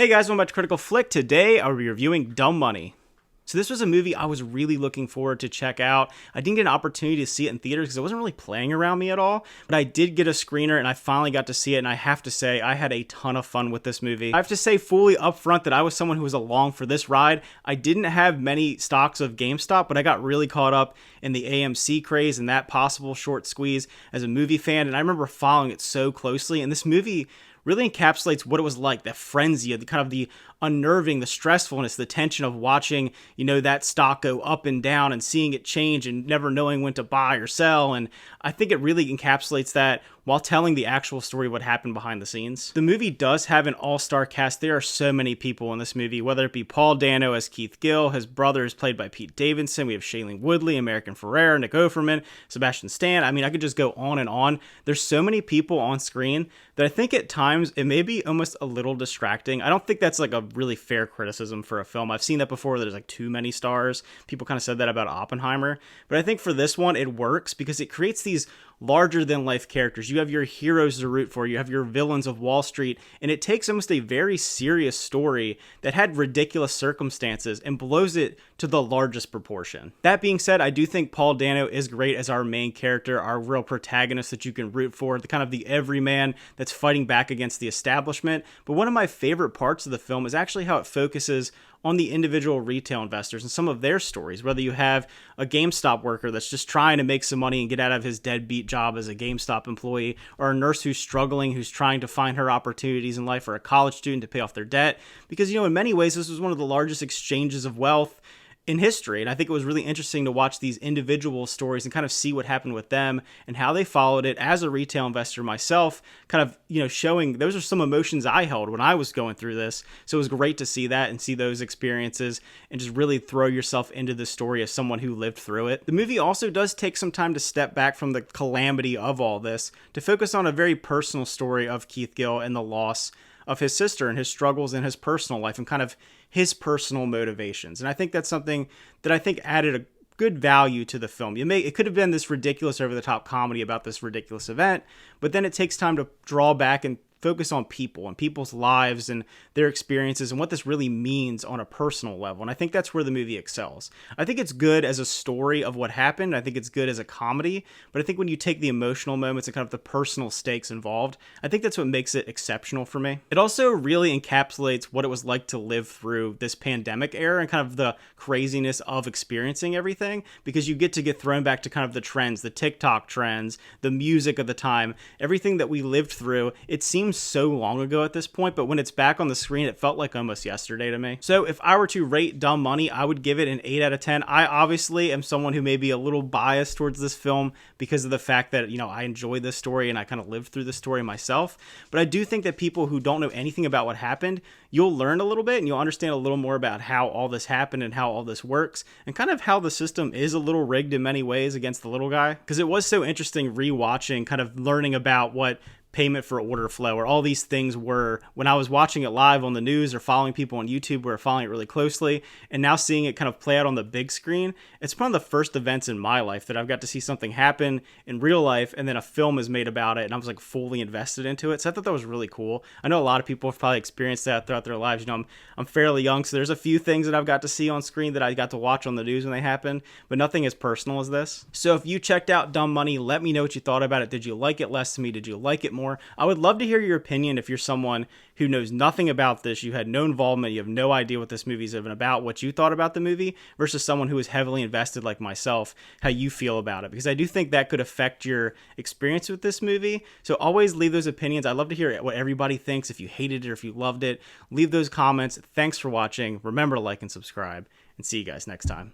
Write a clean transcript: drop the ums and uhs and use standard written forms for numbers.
Hey guys, welcome back to Critical Flick. Today I'll be reviewing Dumb Money. So this was a movie I was really looking forward to check out. I didn't get an opportunity to see it in theaters because it wasn't really playing around me at all, but I did get a screener and I finally got to see it, and I have to say I had a ton of fun with this movie. I have to say fully upfront that I was someone who was along for this ride. I didn't have many stocks of GameStop, but I got really caught up in the AMC craze and that possible short squeeze as a movie fan, and I remember following it so closely, and this movie really encapsulates what it was like, that frenzy, the kind of the unnerving, the stressfulness, the tension of watching, that stock go up and down and seeing it change and never knowing when to buy or sell. And I think it really encapsulates that while telling the actual story of what happened behind the scenes. The movie does have an all-star cast. There are so many people in this movie, whether it be Paul Dano as Keith Gill, his brother is played by Pete Davidson, we have Shailene Woodley, American Ferrera, Nick Offerman, Sebastian Stan. I mean, I could just go on and on. There's so many people on screen that I think at times it may be almost a little distracting. I don't think that's like a really fair criticism for a film. I've seen that before, that there's like too many stars. People kind of said that about Oppenheimer, but I think for this one it works because it creates these larger than life characters. You have your heroes to root for, you have your villains of Wall Street, and it takes almost a very serious story that had ridiculous circumstances and blows it to the largest proportion. That being said, I do think Paul Dano is great as our main character, our real protagonist that you can root for, the kind of the everyman that's fighting back against the establishment. But one of my favorite parts of the film is actually how it focuses on the individual retail investors and some of their stories, whether you have a GameStop worker that's just trying to make some money and get out of his deadbeat job as a GameStop employee, or a nurse who's struggling, who's trying to find her opportunities in life, or a college student to pay off their debt. Because, in many ways, this was one of the largest exchanges of wealth in history. And I think it was really interesting to watch these individual stories and kind of see what happened with them and how they followed it. As a retail investor myself, kind of, showing those are some emotions I held when I was going through this. So it was great to see that and see those experiences and just really throw yourself into the story as someone who lived through it. The movie also does take some time to step back from the calamity of all this to focus on a very personal story of Keith Gill and the loss of his sister and his struggles in his personal life and kind of his personal motivations. And I think that's something that I think added a good value to the film. It could have been this ridiculous over-the-top comedy about this ridiculous event, but then it takes time to draw back and focus on people and people's lives and their experiences and what this really means on a personal level. And I think that's where the movie excels. I think it's good as a story of what happened. I think it's good as a comedy, but I think when you take the emotional moments and kind of the personal stakes involved, I think that's what makes it exceptional for me. It also really encapsulates what it was like to live through this pandemic era and kind of the craziness of experiencing everything, because you get thrown back to kind of the trends, the TikTok trends, the music of the time, everything that we lived through. It seems so long ago at this point, but when it's back on the screen, it felt like almost yesterday to me. So if I were to rate Dumb Money, I would give it an 8 out of 10. I obviously am someone who may be a little biased towards this film because of the fact that, I enjoy this story and I kind of lived through the story myself. But I do think that people who don't know anything about what happened, you'll learn a little bit and you'll understand a little more about how all this happened and how all this works and kind of how the system is a little rigged in many ways against the little guy. Because it was so interesting rewatching, kind of learning about what payment for order flow or all these things were when I was watching it live on the news or following people on YouTube who are following it really closely, and now seeing it kind of play out on the big screen. It's one of the first events in my life that I've got to see something happen in real life and then a film is made about it and I was like fully invested into it. So I thought that was really cool. I know a lot of people have probably experienced that throughout their lives. I'm fairly young, so there's a few things that I've got to see on screen that I got to watch on the news when they happen, but nothing as personal as this. So if you checked out Dumb Money, let me know what you thought about it. Did you like it less than me? Did you like it more? I would love to hear your opinion if you're someone who knows nothing about this, you had no involvement, you have no idea what this movie's even about, what you thought about the movie, versus someone who is heavily invested like myself, how you feel about it. Because I do think that could affect your experience with this movie. So always leave those opinions. I'd love to hear what everybody thinks. If you hated it or if you loved it, leave those comments. Thanks for watching. Remember to like and subscribe, and see you guys next time.